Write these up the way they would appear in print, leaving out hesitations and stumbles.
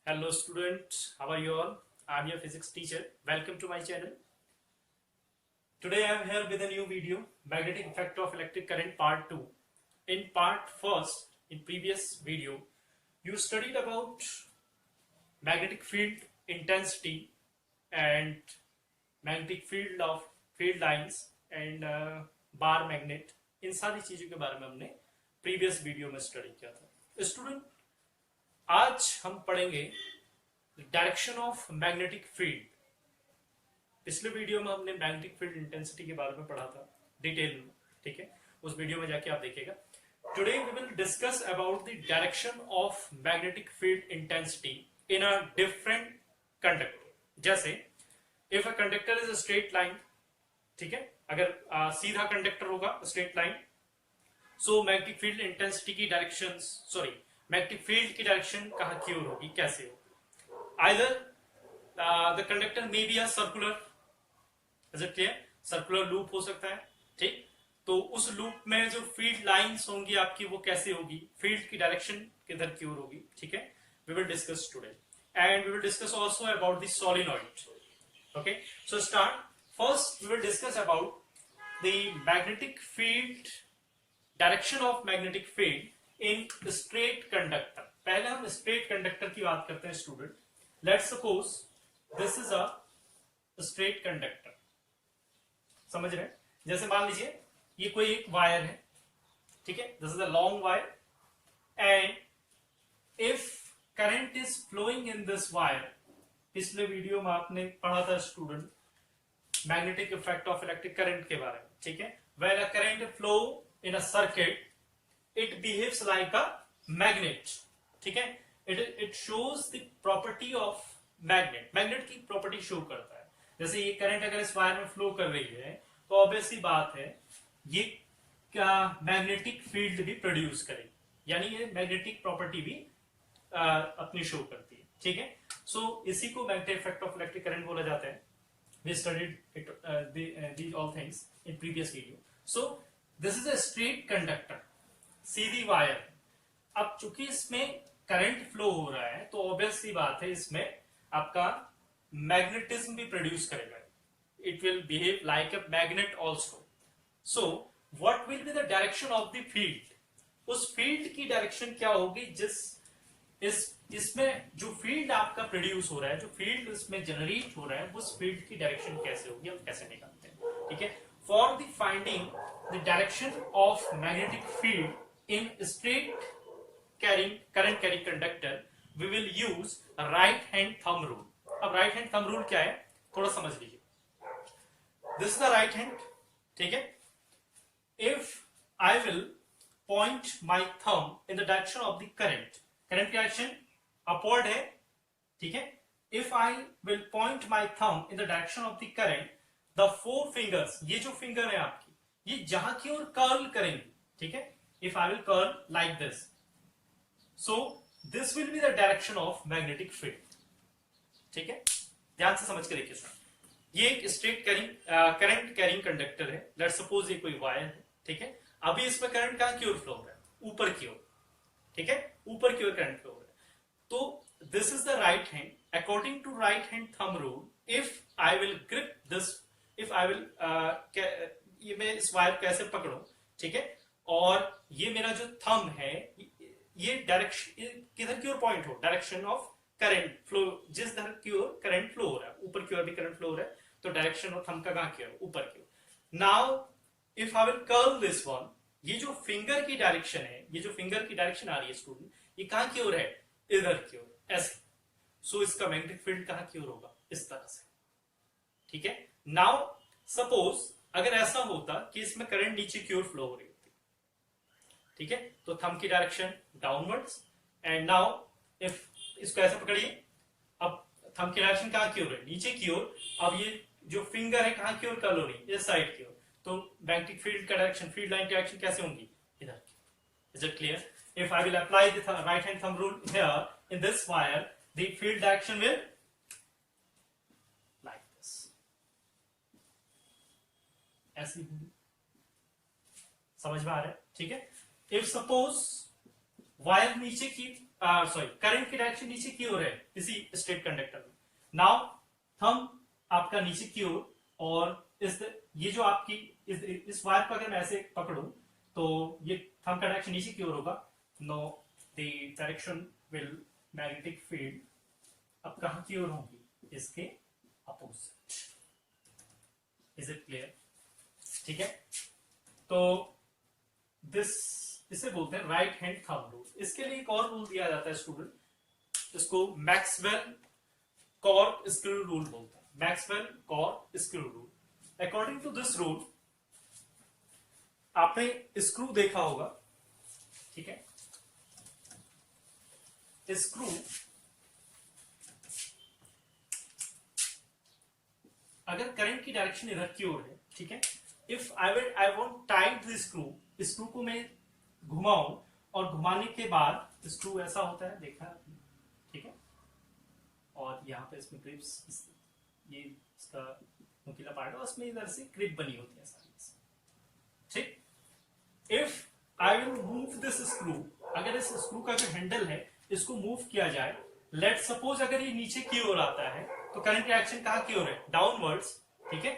Hello students, how are you all? I'm your physics teacher. Welcome to my channel. Today I am here with a new video, Magnetic Effect of Electric Current Part 2. In part first, in previous video, you studied about magnetic field intensity and magnetic field of field lines and bar magnet. इन सारी चीजों के बारे में हमने previous video में study किया था. Student, आज हम पढ़ेंगे डायरेक्शन ऑफ मैग्नेटिक फील्ड. पिछले वीडियो में हमने मैग्नेटिक फील्ड इंटेंसिटी के बारे में पढ़ा था डिटेल में, ठीक है. उस वीडियो में जाके आप देखिएगा. Today we will discuss about the direction of magnetic field intensity in a different conductor. जैसे if a conductor is a straight line, ठीक है, अगर सीधा कंडक्टर होगा straight line, so magnetic field intensity की डायरेक्शन मैग्नेटिक फील्ड की direction कहां की ओर होगी, कैसे होगी. Either the conductor may be a circular, is it clear? Circular loop हो सकता है, ठीक. तो उस लूप में जो फील्ड लाइंस होंगी आपकी वो कैसे होगी, फील्ड की डायरेक्शन किधर की ओर होगी, ठीक है. We will discuss today and we will discuss also about the solenoid. Okay, so start. First we will discuss about the magnetic field, direction of magnetic field in straight conductor. पहले हम straight conductor की बात करते हैं student. Let's suppose this is a straight conductor. समझ रहे हैं? जैसे मान लीजिए ये कोई एक वायर है, ठीक है. This is a long wire and if current is flowing in this wire, पिछले वीडियो में आपने पढ़ा था student magnetic effect of electric current के बारे में, ठीक है. When a current flow in a circuit, it behaves like a magnet, ठीक है. It shows the property of magnet. Magnet की प्रॉपर्टी शो करता है. जैसे ये करंट अगर इस वायर में फ्लो कर रही है तो ऑब्वियसली बात है ये मैग्नेटिक फील्ड भी प्रोड्यूस करेगी, यानी ये मैग्नेटिक प्रॉपर्टी भी अपनी शो करती है, ठीक है. सो इसी को magnetic effect of electric current बोला जाता है. We studied these all things in previous video. So this is a straight conductor, Sidhi wire. अब चूंकि इसमें करंट फ्लो हो रहा है तो ऑब्वियस सी बात है इसमें आपका मैग्नेटिज्म भी प्रोड्यूस करेगा. It will behave like a magnet also. So what will be the direction of the field. उस फील्ड की डायरेक्शन क्या होगी इसमें जो फील्ड आपका प्रोड्यूस हो रहा है, जो फील्ड इसमें जनरेट हो रहा है, उस फील्ड की डायरेक्शन कैसे होगी, हम कैसे निकालते हैं, ठीक है. For the finding the direction of magnetic field in straight current carrying conductor, we will use right hand thumb rule. अब right hand thumb rule क्या है थोड़ा समझ लीजिए. This is the right hand, ठीक है. If I will point my thumb in the direction of the current की direction upward है, ठीक है. If I will point my thumb in the direction of the current, the four fingers, ये जो finger है आपकी, ये जहां की ओर कर्ल करेंगे, ठीक है. If I will curl like this, so this will be the direction of magnetic field, ठीक है. ध्यान से समझ के देखिए सर. ये एक स्ट्रेट करंट कैरिंग कंडक्टर है. लेट्स सपोज ये कोई वायर है, ठीक है. अभी इसमें करंट कहां की ओर फ्लो हो रहा है, ऊपर की ओर, ठीक है. ऊपर की ओर करंट फ्लो हो रहा है. तो this is the right hand. According to right hand thumb rule, if I will grip this, if I will ये मैं इस वायर को ऐसे पकड़ूं, ठीक है, और ये मेरा जो थंब है ये डायरेक्शन किधर की ओर पॉइंट हो, डायरेक्शन ऑफ करंट फ्लो, जिस तरह की ओर करंट फ्लो हो रहा है, ऊपर की ओर भी करंट फ्लो हो रहा है, तो डायरेक्शन ऑफ थंब का कहां की ओर, ऊपर की ओर. Now if I will curl this one, ये जो फिंगर की डायरेक्शन है, ये जो फिंगर की डायरेक्शन आ रही है स्टूडेंट, ये कहां की ओर है, इधर की ओर, ऐसे. सो इसका मैग्नेटिक फील्ड कहां की ओर होगा, इस तरह से, ठीक है. नाउ सपोज अगर ऐसा होता कि इसमें करंट नीचे की ओर फ्लो हो रही, ठीक है, तो थंब की direction downwards. And now if इसको ऐसे पकड़िए, अब थंब की डायरेक्शन कहां की ओर है, नीचे की ओर. अब ये जो फिंगर है कहां की ओर कर्ल हो रही है, इस साइड की ओर. तो मैग्नेटिक फील्ड का डायरेक्शन, फील्ड लाइन की डायरेक्शन कैसे होंगी, इधर की. Is it clear? If I will apply the right hand thumb rule here in this wire, the field direction will like this, ऐसी. समझ में आ रहा है, ठीक है. इफ सपोज वायर नीचे की सॉरी करंट की डायरेक्शन नीचे की ओर है इसी स्ट्रेट कंडक्टर में। नाउ थंब आपका नीचे की ओर, और ये जो आपकी इस वायर को अगर मैं ऐसे पकड़ूं तो ये थंब का डायरेक्शन नीचे की ओर होगा। Know the direction will magnetic field अब कहां की ओर होगी, इसके अपोजिट। Is it clear? ठीक है, तो दिस इसे बोलते हैं राइट हैंड थंब रूल। इसके लिए एक और रूल दिया जाता है स्टूडेंट, इसको मैक्सवेल कॉर्क स्क्रू रूल बोलते हैं। Maxwell cork screw rule. According to this rule, आपने स्क्रू देखा होगा, ठीक है, स्क्रू अगर करंट की डायरेक्शन इधर की ओर है, ठीक है, if I want tight the screw, screw को मैं घुमाऊं और घुमाने के बाद स्क्रू ऐसा होता है, देखा आपने, ठीक है, और यहाँ पे इसमें क्रिप्स, ये इसका नुकीला पार्ट है, उसमें इधर से क्रिप बनी होती है सारी, ठीक। If I will move this screw, अगर इस स्क्रू का जो हैंडल है इसको मूव किया जाए, लेट सपोज अगर ये नीचे की ओर आता है तो करंट की एक्शन कहां की ओर है, डाउनवर्ड्स, ठीक है,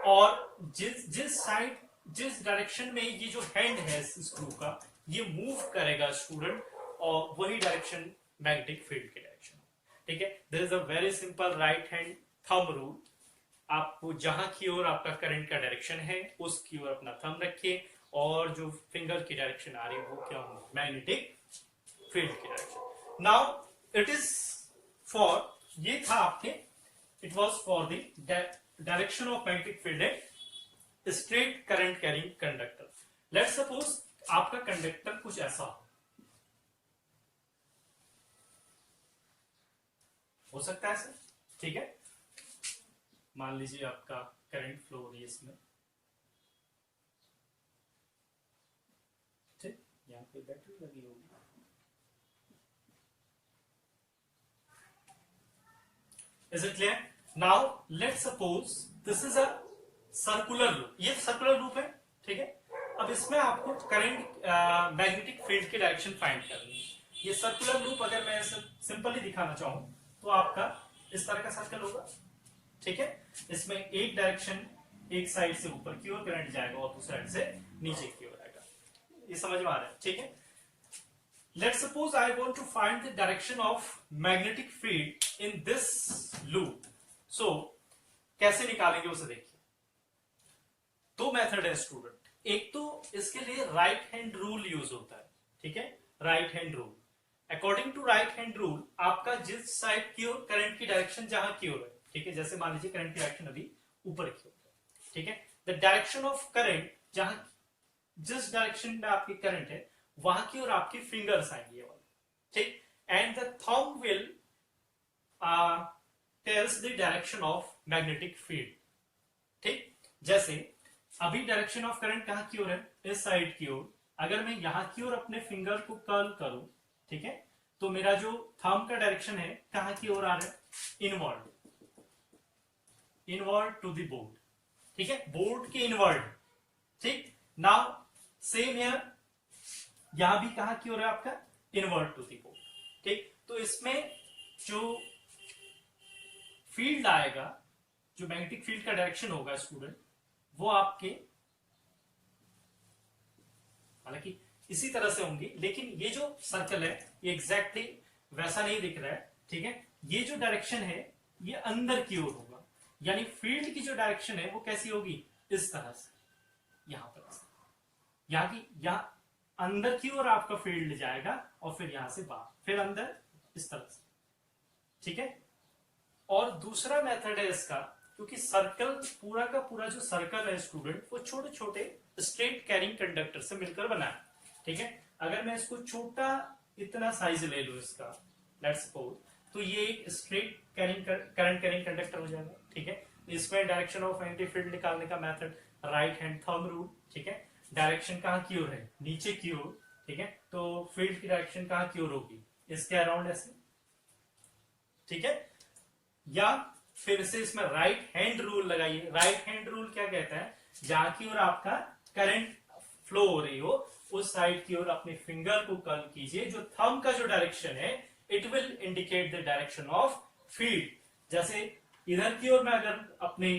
और जिस साइड जिस डायरेक्शन में ये जो हैंड है स्क्रू का ये मूव करेगा स्टूडेंट, और वही डायरेक्शन मैग्नेटिक फील्ड की डायरेक्शन, ठीक है। This is a very simple right hand thumb rule. आपको जहां की ओर आपका करंट का डायरेक्शन है उसकी ओर अपना थंब रखिए, और जो फिंगर की डायरेक्शन आ रही है वो क्या होगी, मैग्नेटिक फील्ड की direction. Now it is for, ये था आपके, it was for the direction of magnetic field है straight current carrying conductor. Let's suppose आपका कंडक्टर कुछ ऐसा हो सकता है सर, ठीक है, मान लीजिए आपका करंट फ्लो हो रही है इसमें, ठीक, यहां पे बैटरी लगी होगी, is it clear? Now let's suppose this is a circular loop, ये सर्कुलर लूप है, ठीक है। अब इसमें आपको करंट मैग्नेटिक फील्ड की डायरेक्शन फाइंड करनी है। ये सर्कुलर लूप अगर मैं सिंपली दिखाना चाहूं तो आपका इस तरह का सर्कल होगा, ठीक है, इसमें एक डायरेक्शन एक साइड से ऊपर की ओर करंट जाएगा और दूसरी साइड से नीचे की ओर आएगा। ये समझ में आ रहा है, ठीक है। Let's suppose I want to find the direction of magnetic field in this loop. So, कैसे निकालेंगे उसे देखिए। दो मेथड है स्टूडेंट, एक तो इसके लिए राइट हैंड रूल यूज होता है, ठीक है, right hand rule. According to right hand rule आपका जिस साइड की ओर करंट की डायरेक्शन जहां की ओर है, ठीक है, जैसे मान लीजिए करंट की डायरेक्शन अभी ऊपर की ओर है, ठीक है, द डायरेक्शन ऑफ करंट जहां जिस डायरेक्शन में आपकी करंट है वहां की ओर आपकी फिंगर्स आएंगे वाले, ठीक, and the thumb will tells the direction of magnetic field, ठीक। जैसे अभी डायरेक्शन ऑफ करंट कहां की ओर है, इस साइड की ओर। अगर मैं यहां की ओर अपने फिंगर को कर्ल करूं, ठीक है, तो मेरा जो थंब का डायरेक्शन है कहां की ओर आ रहा है, inward, inward to the board, ठीक है, बोर्ड के इनवर्ड, ठीक। नाउ सेम हियर, यहां भी कहां की ओर है आपका, इनवर्ट टू दी बोर्ड, ठीक। तो इसमें जो फील्ड आएगा, जो मैग्नेटिक फील्ड का डायरेक्शन होगा स्टूडेंट, वो आपके हालांकि इसी तरह से होंगी, लेकिन ये जो सर्कल है ये एग्जैक्टली वैसा नहीं दिख रहा है, ठीक है। ये जो डायरेक्शन है ये अंदर की ओर होगा, यानी फील्ड की जो डायरेक्शन है वो कैसी होगी, इस तरह से, यहां पर, यहां की यहां अंदर की ओर आपका फील्ड जाएगा और फिर यहां से बाहर, फिर अंदर, इस तरह से, ठीक है। और दूसरा मेथड है इसका, क्योंकि सर्कल पूरा का पूरा जो सर्कल है स्टूडेंट वो छोटे छोटे स्ट्रेट कैरिंग कंडक्टर से मिलकर बना है, ठीक है। अगर मैं इसको छोटा इतना साइज ले लूं इसका, लेट्स सपोज, तो ये एक straight carrying current carrying conductor हो जाएगा, ठीक है। इसमें डायरेक्शन ऑफ मैग्नेटिक फील्ड निकालने का method right hand thumb rule, ठीक है। डायरेक्शन कहां की ओर है, नीचे की ओर, ठीक है, तो फील्ड की डायरेक्शन कहां की ओर होगी, इसके अराउंड ऐसे, ठीक है। या फिर से इसमें राइट हैंड रूल लगाइए। राइट हैंड रूल क्या कहता है, जहां की ओर आपका करंट फ्लो हो रही हो उस साइड की ओर अपने फिंगर को कर्ल कीजिए। जो थंब का जो डायरेक्शन है it will indicate the direction of field. जैसे इधर की ओर मैं अगर अपने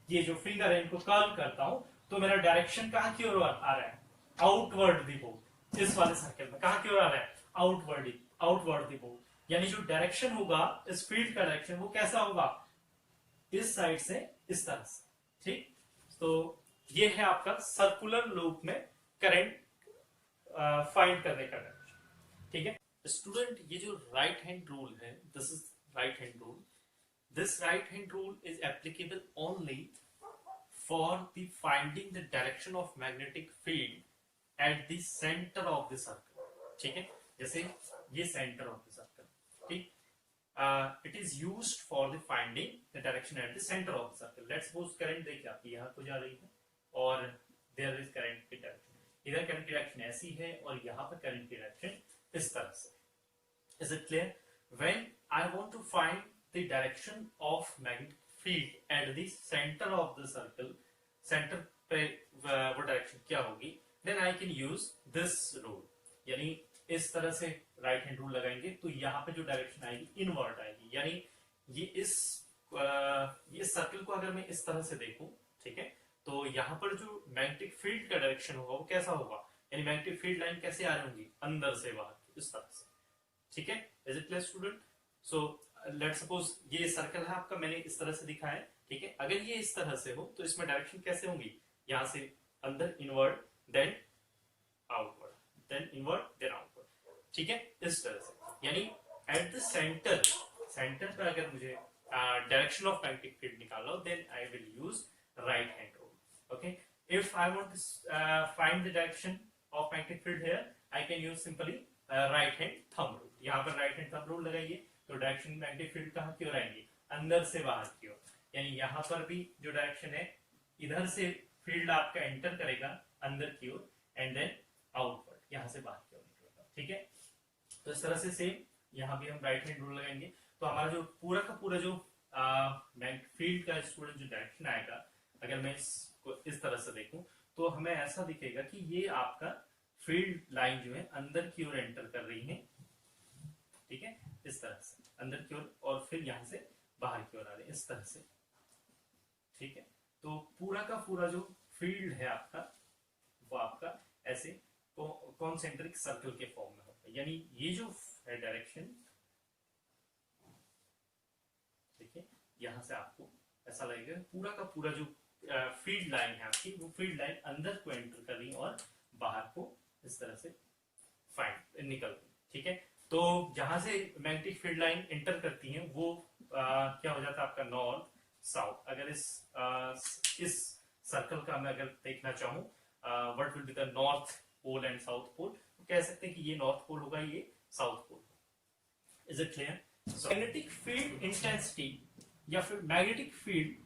ये जो फिंगर है इनको कर्ल करता हूं तो मेरा डायरेक्शन कहां की ओर आ रहा है, आउटवर्ड दी बोर्ड। इस वाले सर्कल में कहां की ओर आ रहा है, आउटवर्ड, आउटवर्ड दी बोर्ड। यानी जो डायरेक्शन होगा इस फील्ड का डायरेक्शन वो कैसा होगा, इस साइड से इस तरह से। ठीक, तो ये है आपका सर्कुलर लूप में करंट फाइंड करने का डायरेक्शन। ठीक है स्टूडेंट, ये जो राइट हैंड रूल है, this is right hand rule. This right hand rule is applicable only for the finding the direction of magnetic field at the center of the circle। ठीक है, जैसे ये center of the circle, ठीक, it is used for the finding the direction at the center of the circle। let's suppose current देखिए आपकी यहाँ को जा रही है और there is current की direction, इधर current की direction ऐसी है और यहाँ पर current की direction इस तरह से। is it clear? when I want to find the direction of magnetic field at the center of the circle, centre पे वो डायरेक्शन क्या होगी, then I can use this rule. यानी इस तरह से राइट हैंड रूल लगाएंगे तो यहाँ पे जो डायरेक्शन आएगी इनवर्ट आएगी। यानी ये इस सर्कल को अगर मैं इस तरह से देखूं, ठीक है, तो यहाँ पर जो मैग्नेटिक फील्ड का डायरेक्शन होगा वो कैसा होगा, यानी मैग्नेटिक फील्ड लाइन कैसे आ रही होंगी, अंदर से बाहर इस तरह से। ठीक है, is it clear student? So let's suppose ये सर्कल है आपका, मैंने इस तरह से दिखाया है। ठीक है, अगर ये इस तरह से हो तो इसमें डायरेक्शन कैसे होंगी, यहां से अंदर inward then outward, then inward then outward. ठीक है, इस तरह से। यानी एट द सेंटर पर अगर मुझे डायरेक्शन ऑफ मैग्नेटिक फील्ड निकालना हो then I will use right hand rule. Okay, if I want to find the direction of magnetic field here I can use simply right hand thumb rule. यहाँ पर right hand thumb rule लगाइए तो direction magnetic field कहां की ओर आएंगी, अंदर से बाहर की ओर। यानी यहां पर भी जो डायरेक्शन है इधर से फील्ड आपका एंटर करेगा अंदर की ओर एंड देन आउटवर्ड, यहां से बाहर की ओर निकलेगा। ठीक है, तो इस तरह से सेम यहां भी हम राइट हैंड रूल लगाएंगे तो हमारा जो पूरा का पूरा जो फील्ड का स्टूडेंट जो डायरेक्शन आएगा, अगर मैं इसको इस तरह से देखूं तो हमें ऐसा दिखेगा कि ये आपका फील्ड लाइन जो है अंदर की ओर एंटर कर रही है। ठीक है, इस तरह से अंदर की ओर और फिर यहां से बाहर की ओर आ रही है इस तरह से। ठीक है, तो पूरा का पूरा जो फील्ड है आपका वो आपका ऐसे कॉन्सेंट्रिक सर्कल के फॉर्म में होगा। यानी ये जो है डायरेक्शन, देखिए यहां से आपको ऐसा लगेगा पूरा का पूरा जो फील्ड लाइन है आपकी वो फील्ड लाइन अंदर को एंटर कर रही है और बाहर को इस तरह से निकल रही। ठीक है, तो जहां से मैग्नेटिक फील्ड लाइन एंटर करती है वो क्या हो जाता है आपका नॉर्थ साउथ। अगर इस सर्कल का मैं अगर देखना चाहूं what will be the north pole and south pole, तो कह सकते हैं कि ये नॉर्थ पोल होगा, ये south pole. Is it clear? Magnetic field intensity या फिर मैग्नेटिक फील्ड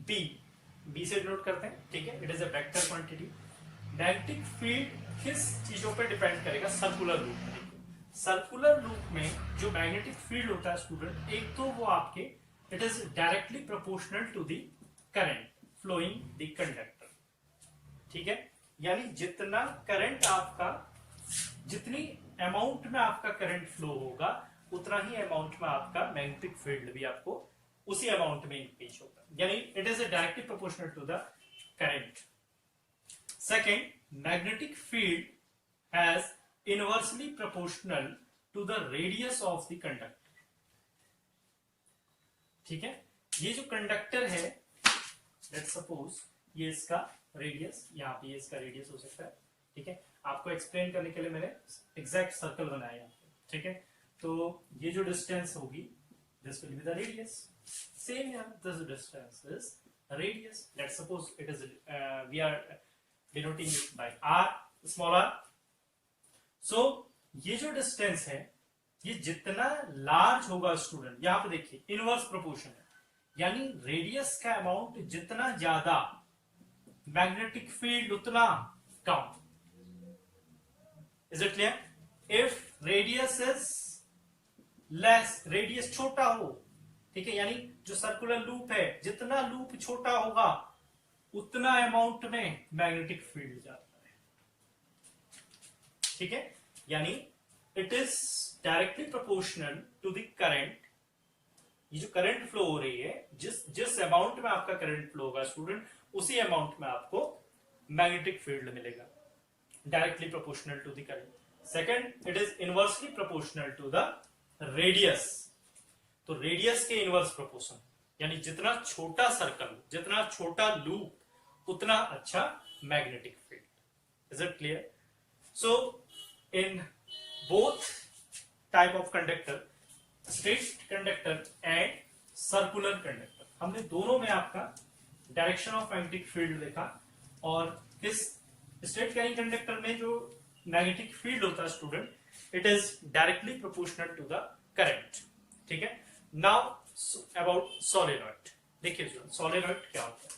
बी से डिनोट करते हैं। ठीक है, it is a vector quantity. Magnetic field किस चीजों पर डिपेंड करेगा, सर्कुलर लूप में। सर्कुलर लूप में जो मैग्नेटिक फील्ड होता है स्टूडेंट, एक तो वो आपके it is directly proportional to the current flowing the conductor. ठीक है, यानी जितना करंट आपका, जितनी अमाउंट में आपका करंट फ्लो होगा उतना ही अमाउंट में आपका मैग्नेटिक फील्ड भी आपको उसी अमाउंट में इंक्रीज होगा। यानी it is directly proportional to the current. Second, magnetic field has inversely proportional to the radius of the conductor. ठीक है, ये जो कंडक्टर है लेट्स सपोज ये इसका रेडियस, यहाँ पे ये इसका रेडियस हो सकता है। ठीक है, आपको एक्सप्लेन करने के लिए मैंने एग्जैक्ट सर्कल बनाया यहाँ पे। ठीक है, तो ये जो डिस्टेंस होगी this will be the radius. Same यहाँ this distance is radius. Let's suppose it is we are denoting it by R, small R. So ये जो डिस्टेंस है ये जितना लार्ज होगा स्टूडेंट, यहां पे देखिए इनवर्स प्रोपोर्शन है, यानी रेडियस का अमाउंट जितना ज्यादा मैग्नेटिक फील्ड उतना कम। Is it clear? If radius is less, radius छोटा हो, ठीक है, यानी जो सर्कुलर लूप है जितना लूप छोटा होगा उतना अमाउंट में मैग्नेटिक फील्ड जाता है, ठीक है। यानी it is directly proportional to the current. ये जो करंट फ्लो हो रही है, जिस अमाउंट में आपका करंट फ्लो होगा स्टूडेंट, उसी अमाउंट में आपको मैग्नेटिक फील्ड मिलेगा, directly proportional to the current. Second, it is inversely proportional to the radius. तो रेडियस के इनवर्स प्रोपोर्शन, यानी जितना छोटा सर्कल, जितना छोटा लूप, उतना अच्छा magnetic field. Is it clear? So in both type of conductor, straight conductor and circular conductor, हमने दोनों में आपका डायरेक्शन ऑफ मैग्नेटिक फील्ड देखा। और इस स्ट्रेट कैरिंग कंडक्टर में जो मैग्नेटिक फील्ड होता है student, it is directly proportional to the current, ठीक है। Now about solenoid. देखिए स्टूडेंट, सोलेनॉइड क्या होता है?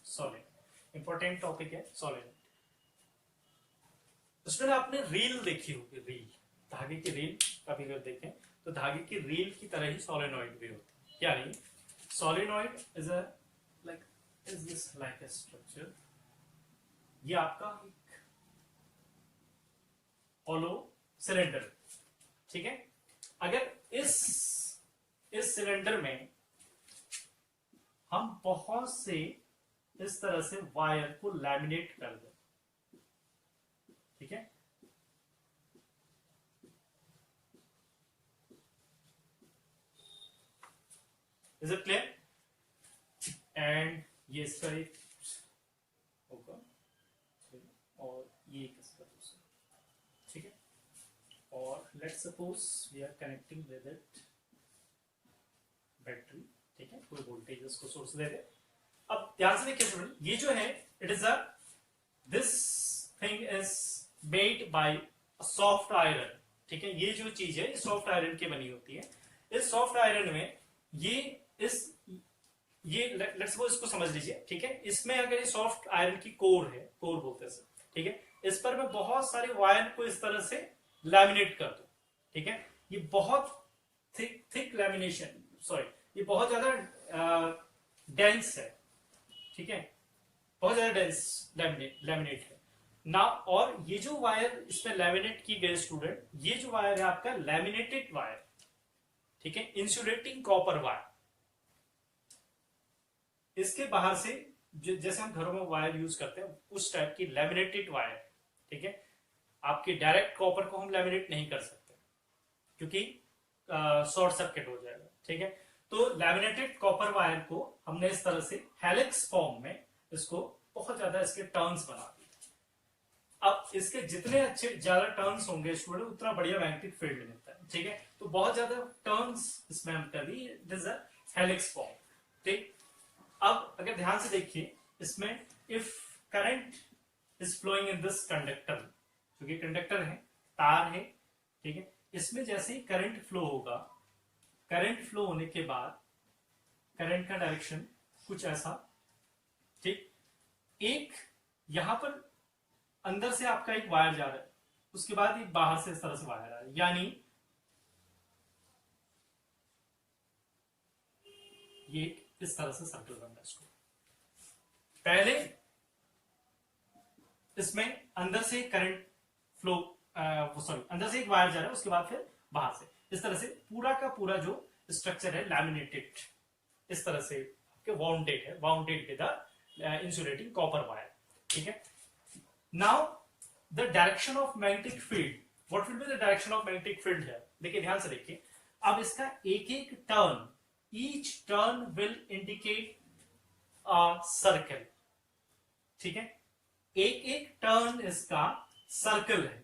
सोलेनॉइड इंपॉर्टेंट टॉपिक है सोलेनॉइड। स्टूडेंट आपने रील देखी होगी, रील, धागे की रील कभी अगर देखें तो धागे की रील की तरह ही सोलेनॉइड भी होती है। यानी solenoid is a like, is this like a structure. ये आपका एक होलो सिलेंडर, ठीक है। अगर इस सिलेंडर में हम बहुत से इस तरह से वायर को लैमिनेट कर दें, ठीक है, इज इट क्लियर? एंड ये इसका एक होगा और ये इसका दूसरा, ठीक है। और let's suppose we are connecting with it battery, ठीक है, कोई वोल्टेज उसको सोर्स दे दे। अब ध्यान से देखिए स्टूडेंट, ये जो है it is a, this thing is made by soft iron, ठीक है। ये जो चीज है सॉफ्ट आयरन की बनी होती है। इस सॉफ्ट आयरन में ये लेट्स सपोज इसको समझ लीजिए, ठीक है। इसमें अगर ये सॉफ्ट आयरन की कोर है, कोर बोलते हैं, ठीक है, इस पर मैं बहुत सारे वायर को इस तरह से लैमिनेट कर दूं, ठीक है। ये बहुत थिक लैमिनेशन, सॉरी, ये बहुत ज्यादा डेंस है, ठीक है, बहुत ज्यादा डेंस लैमिनेट है ना। और ये जो वायर इसमें लैमिनेट की गई स्टूडेंट, ये जो वायर है आपका लैमिनेटेड वायर, ठीक है, इंसुलेटिंग कॉपर वायर। इसके बाहर से जैसे हम घरों में वायर यूज करते हैं उस टाइप की लैमिनेटेड वायर, ठीक है। आपके डायरेक्ट कॉपर को हम लैमिनेट नहीं कर सकते क्योंकि शॉर्ट सर्किट हो जाएगा, ठीक है। तो लैमिनेटेड कॉपर वायर को हमने इस तरह से हेलिक्स फॉर्म में इसको बहुत ज्यादा इसके टर्न्स बना दिए। अब इसके जितने अच्छे ज्यादा टर्न्स होंगे स्टूडेंट, उतना बढ़िया मैग्नेटिक फील्ड मिलता है, ठीक है। तो बहुत ज्यादा टर्न्स इसमें हम कर दी, it is a helix form, ठीक। अब अगर ध्यान से देखिए इसमें, if current is flowing in this conductor, क्योंकि कंडक्टर है, तार है, ठीक है, इसमें जैसे ही करंट फ्लो होगा, करंट फ्लो होने के बाद करंट का डायरेक्शन कुछ ऐसा, ठीक। एक यहां पर अंदर से आपका एक वायर जा रहा है, उसके बाद एक बाहर से इस तरह से वायर आ रहा है, यानी ये इस तरह से सर्कल बन रहा है इसको। पहले इसमें अंदर से करंट फ्लो, सॉरी, अंदर से एक वायर जा रहा है, उसके बाद फिर बाहर से, इस तरह से पूरा का पूरा जो स्ट्रक्चर है लैमिनेटेड, इस तरह से वाउंडेड है, bounded with insulating copper wire, ठीक है। Now the direction of magnetic field, what will be the direction of magnetic field है? देखिए ध्यान से देखिए, अब इसका एक एक turn, each turn will indicate a circle, ठीक है। एक एक टर्न इसका सर्कल है,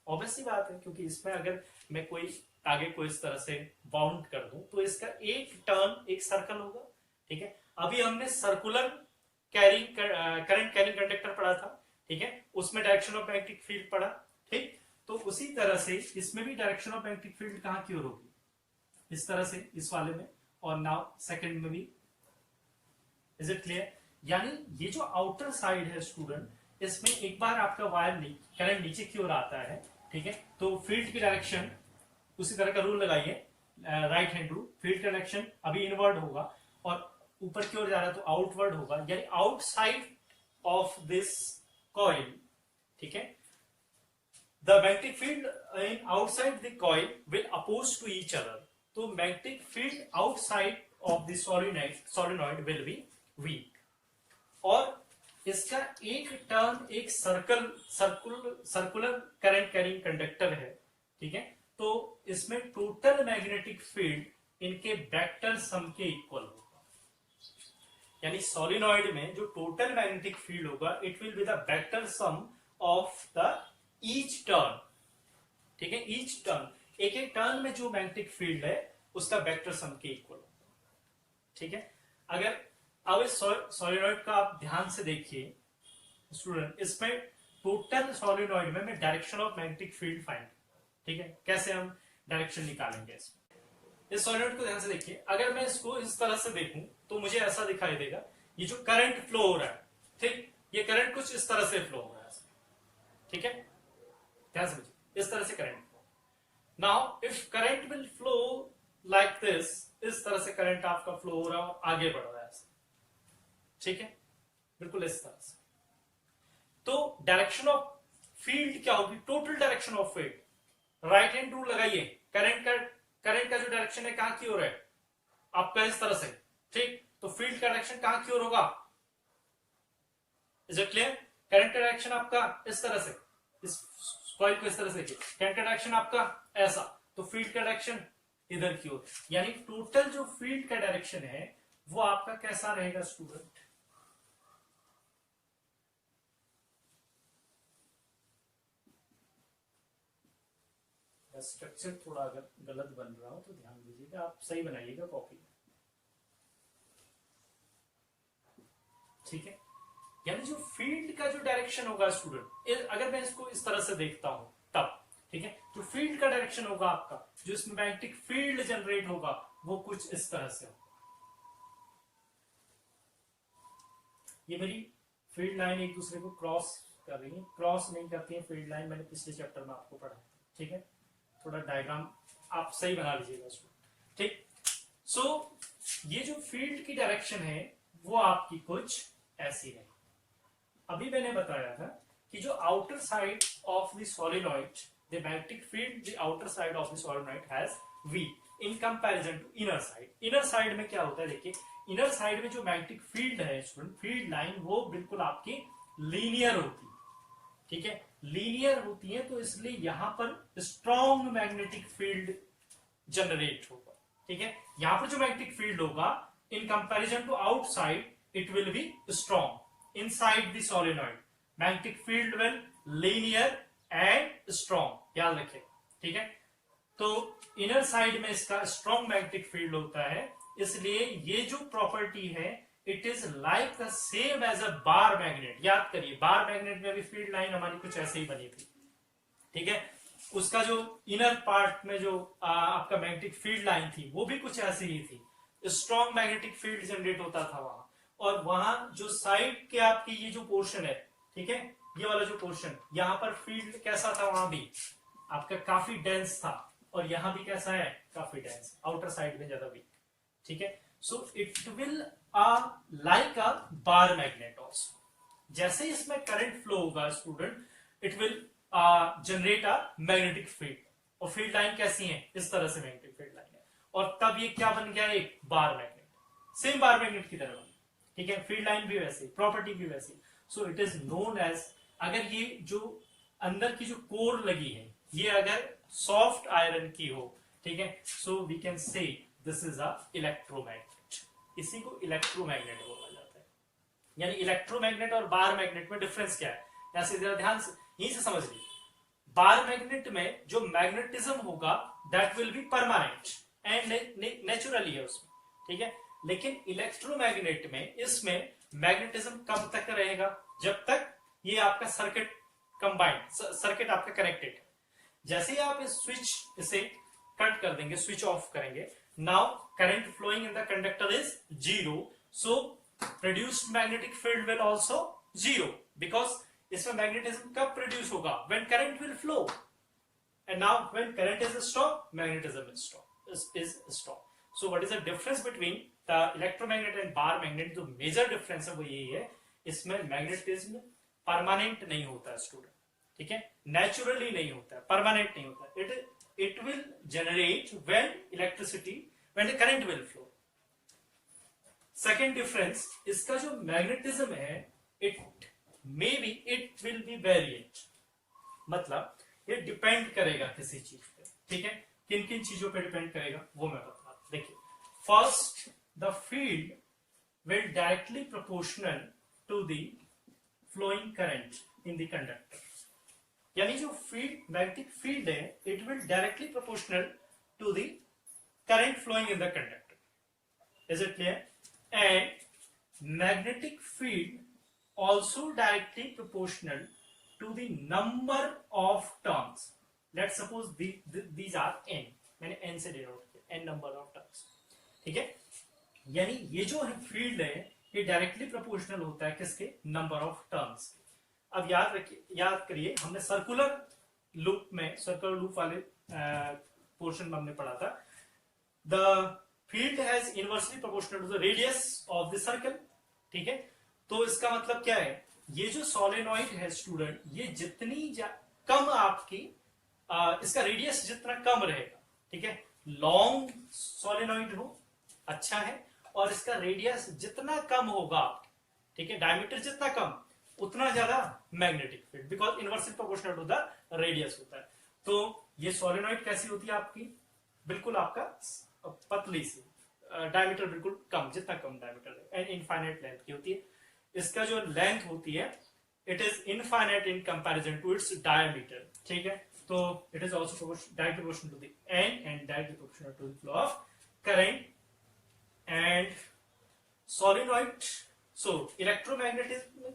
ऑब्वियसली बात है, क्योंकि इसमें अगर मैं कोई आगे को इस तरह से बाउंड कर दूं तो इसका एक टर्न एक सर्कल होगा, ठीक है। अभी हमने circular carrying current carrying conductor पढ़ा था, ठीक है, उसमें डायरेक्शन ऑफ मैग्नेटिक फील्ड पढ़ा, ठीक। तो उसी तरह से इसमें भी डायरेक्शन ऑफ मैग्नेटिक फील्ड कहां की ओर होगी? इस तरह से, इस वाले में, और नाउ सेकंड में भी। Is it clear? यानी ये जो आउटर साइड है स्टूडेंट, इसमें एक बार आपका वायर करंट नीचे की ओर आता है, ठीक है, तो फील्ड की डायरेक्शन उसी तरह का रूल लगाइए, राइट हैंड रूल, फील्ड का डायरेक्शन अभी इनवर्ड होगा और ऊपर की ओर जा रहा है तो आउटवर्ड होगा, यानी आउटसाइड ऑफ दिस कॉइल, ठीक है। The magnetic field in outside the coil will oppose to each other, तो magnetic field outside of the solenoid will be weak. और इसका एक टर्न एक सर्कुलर करंट कैरिंग कंडक्टर है, ठीक है। तो इसमें टोटल मैग्नेटिक फील्ड इनके वेक्टर सम के इक्वल होगा, यानी सोलिनॉइड में जो टोटल मैग्नेटिक फील्ड होगा it will be the vector sum of the each turn, ठीक है। ईच टर्न, एक एक टर्न में जो मैग्नेटिक फील्ड है उसका वेक्टर सम के इक्वल होगा, ठीक है। अगर अब इस सोलिनॉइड का आप ध्यान से देखिए स्टूडेंट, इसमें टोटल सोलिनॉइड में मैं direction of magnetic field find, ठीक है, कैसे हम डायरेक्शन निकालेंगे इसमें। इस सोलिनॉइड को ध्यान से देखिए, अगर मैं इसको इस तरह से देखूं तो मुझे ऐसा दिखाई देगा, ये जो करंट फ्लो हो रहा है, ठीक, ये करंट कुछ इस तरह से फ्लो हो रहा है, ठीक है, ध्यान से देखिए, इस तरह से current flow. Now if current will flow like this, इस तरह से करंट आपका फ्लो हो रहा है और आगे बढ़ रहा है, ठीक है, बिल्कुल इस तरह से। तो डायरेक्शन ऑफ फील्ड क्या होगी, total direction of field, right hand rule लगाइए, करंट का जो डायरेक्शन है कहां की ओर है आपका, इस तरह से, ठीक। तो फील्ड का डायरेक्शन कहां की ओर होगा, इज इट क्लियर। करंट का डायरेक्शन आपका इस तरह से, इस कॉइल को इस तरह से, करंट का डायरेक्शन आपका ऐसा, तो फील्ड का डायरेक्शन इधर की ओर, यानी टोटल जो फील्ड का डायरेक्शन है वो आपका कैसा रहेगा स्टूडेंट, स्ट्रक्चर थोड़ा अगर गलत बन रहा हो तो ध्यान दीजिएगा, आप सही बनाइएगा कॉपी, ठीक है। यानी जो फील्ड का जो डायरेक्शन होगा स्टूडेंट, अगर मैं इसको इस तरह से देखता हूं तब, ठीक है, जो फील्ड का डायरेक्शन होगा आपका, जो इसमें मैग्नेटिक फील्ड जनरेट होगा वो कुछ इस तरह से होगा। ये मेरी फील्ड लाइन एक दूसरे को क्रॉस कर रही है, क्रॉस नहीं करती है फील्ड लाइन, मैंने पिछले चैप्टर में आपको पढ़ा, ठीक है। थोड़ा डायग्राम आप सही बना लीजिएगा उसको, ठीक। सो ये जो फील्ड की डायरेक्शन है वो आपकी कुछ ऐसी है। अभी मैंने बताया था कि जो outer side of the solenoid, the magnetic field the outer side of the solenoid has we in comparison to inner side. Inner side में क्या होता है, देखिए इनर साइड में जो मैग्नेटिक फील्ड है स्टूडेंट, फील्ड लाइन वो बिल्कुल आपकी लीनियर होती है, ठीक है, लीनियर होती है, तो इसलिए यहां पर स्ट्रॉन्ग मैग्नेटिक फील्ड जनरेट होगा, ठीक है। यहां पर जो मैग्नेटिक फील्ड होगा in comparison to outside it will be strong. Inside the solenoid magnetic field will linear and strong, याद रखिए, ठीक है। तो इनर साइड में इसका स्ट्रॉन्ग मैग्नेटिक फील्ड होता है, इसलिए ये जो प्रॉपर्टी है it is like the same as a bar magnet. याद करिए बार मैग्नेट में भी फील्ड लाइन हमारी कुछ ऐसे ही बनी थी, ठीक है। उसका जो इनर पार्ट में जो आपका मैग्नेटिक फील्ड लाइन थी वो भी कुछ ऐसी ही थी, स्ट्रॉन्ग मैग्नेटिक फील्ड जनरेट होता था वहां, और वहां जो साइड के आपकी ये जो पोर्शन है, ठीक है, ये वाला जो पोर्शन, यहां पर फील्ड कैसा था, वहां भी आपका काफी डेंस था, और यहां भी कैसा है, काफी डेंस, आउटर साइड में ज्यादा वीक, ठीक है। So it will like a bar magnet also. जैसे इसमें करंट फ्लो होगा student, it will generate a magnetic field, और फील्ड लाइन कैसी है, इस तरह से मैग्नेटिक फील्ड लाइन है, और तब ये क्या बन गया, एक bar magnet, same bar magnet की तरह, ठीक है। फील्ड लाइन भी वैसी, प्रॉपर्टी भी वैसी। So it is known as, अगर ये जो अंदर की जो कोर लगी है ये अगर सॉफ्ट आयरन की हो, ठीक है, so we can say this is a electromagnet, इसी को इलेक्ट्रोमैग्नेट बोला जाता है। यानी इलेक्ट्रोमैग्नेट और बार मैग्नेट में डिफरेंस क्या है, यहां से जरा ध्यान से यहीं से समझ लीजिए। बार मैग्नेट में जो मैग्नेटिज्म होगा that will be permanent and naturally है उसमें, ठीक है। लेकिन इलेक्ट्रोमैग्नेट में, इसमें मैग्नेटिज्म कब तक रहेगा, जब तक ये आपका सर्किट कंबाइंड, सर्किट आपका कनेक्टेड है। जैसे ही आप इस स्विच इसे कट कर देंगे, स्विच ऑफ करेंगे, now current flowing in the conductor is zero, so produced magnetic field will also zero, because इसमें मैग्नेटिज्म कब प्रोड्यूस होगा, when current will flow, and now when current is stopped, magnetism is stopped. So what is the difference between the electromagnet and bar magnet? जो major difference है वो यही है, इसमें magnetism permanent नहीं होता है स्टूडेंट, ठीक है, नेचुरली नहीं होता है, परमानेंट नहीं होता है. It will generate when electricity, when the current will flow. Second difference, इसका जो मैग्नेटिज्म है इट विल बी वेरिएंट, मतलब ये डिपेंड करेगा किसी चीज पे, ठीक है. किन किन चीजों पे डिपेंड करेगा वो मैं बता. देखिए, first, the field will directly proportional to the flowing current in the conductor. यानी जो फील्ड, मैग्नेटिक फील्ड है, it will directly proportional to the current flowing in the conductor. Is it clear? And magnetic field also directly proportional to the number of turns. Let's suppose these are n, मैंने n से denote किया, n number of turns, ठीक है. यानी ये जो है field है, ये डायरेक्टली प्रोपोर्शनल होता है किसके? Number of turns. अब याद करिए, हमने सर्कुलर लूप में, सर्कुलर लूप वाले पोर्शन में हमने पढ़ा था, the field has inversely proportional to the radius of the circle, ठीक है. तो इसका मतलब क्या है? ये जो सोलेनॉइड है स्टूडेंट, ये जितनी कम आपकी इसका रेडियस जितना कम रहेगा, ठीक है, लॉन्ग सोलेनॉइड हो अच्छा है, और इसका रेडियस जितना कम होगा, ठीक है, डायमीटर जितना कम, उतना ज्यादा magnetic field, because inversely proportional to the radius होता है. तो ये सोलेनॉइड कैसी होती है आपकी? बिल्कुल आपका पतली सी, डायमीटर बिल्कुल कम, जितना कम डायमीटर है, एंड इनफाइनाइट लेंथ की होती है. इसका जो लेंथ होती है, it is infinite in comparison to its diameter, ठीक है. तो it is also directly proportional to the N and directly proportional to the flow of current and solenoid. So electromagnetism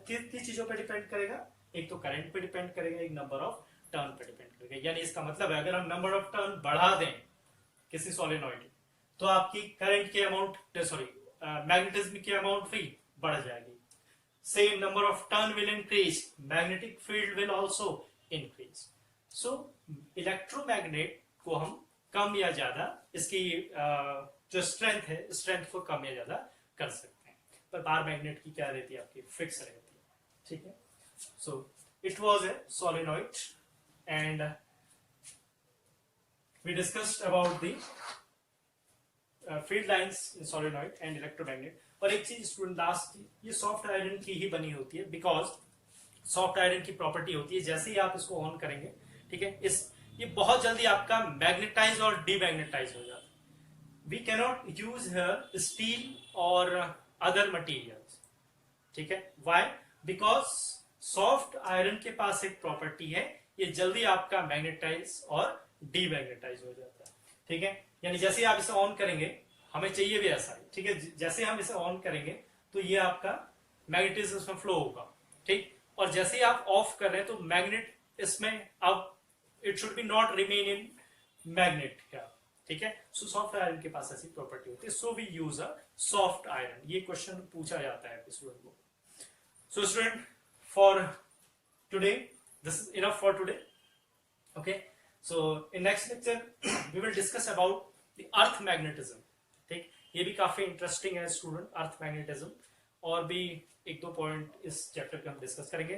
किस चीजों पे डिपेंड करेगा? एक तो करंट पे डिपेंड करेगा, एक नंबर ऑफ टर्न पे डिपेंड करेगा. यानी इसका मतलब है, अगर हम नंबर ऑफ टर्न बढ़ा दें किसी सोलेनॉइड, तो आपकी करंट की अमाउंट, सॉरी, मैग्नेटिज्म की अमाउंट भी बढ़ जाएगी. Same number of turn will increase, magnetic field will also increase. So electromagnet को हम कम या ज्यादा, इसकी जो स्ट्रेंथ है, स्ट्रेंथ को कम या ज्यादा कर सकते हैं, पर बार मैग्नेट की क्या रहती है? आपकी फिक्स रहती है, ठीक है. So it was a solenoid and we discussed about the field lines in solenoid and electromagnet. और एक चीज स्टूडेंट लास्ट, ये सॉफ्ट आयरन की ही बनी होती है, बिकॉज सॉफ्ट आयरन की प्रॉपर्टी होती है, जैसे ही आप इसको ऑन करेंगे, ठीक है, ये बहुत जल्दी आपका मैग्नेटाइज और डीमैग्नेटाइज हो जाता है. We cannot use here steel और अदर मटेरियल्स, ठीक है. व्हाई? बिकॉज सॉफ्ट आयरन के पास एक प्रॉपर्टी है, ये जल्दी आपका मैग्नेटाइज और डीमैग्नेटाइज हो जाता है, ठीक है. यानी जैसे ही आप इसे ऑन करेंगे, हमें चाहिए भी ऐसा ही, ठीक है, जैसे हम इसे ऑन करेंगे तो ये आपका मैग्नेटिज्म इसमें फ्लो होगा, ठीक. और जैसे ही आप ऑफ कर रहे हैं तो मैग्नेट इसमें, अब it should be not remain in magnet, क्या, ठीक है. सो सॉफ्ट आयरन के पास ऐसी प्रॉपर्टी होती है. So we use a soft iron. ये क्वेश्चन पूछा जाता है स्टूडेंट को. So student, for today this is enough for today. Okay, so in next lecture we will discuss about the earth magnetism, ठीक. ये भी काफी इंटरेस्टिंग है स्टूडेंट, अर्थ मैग्नेटिज्म. और भी एक दो पॉइंट इस चैप्टर पे हम डिस्कस करेंगे.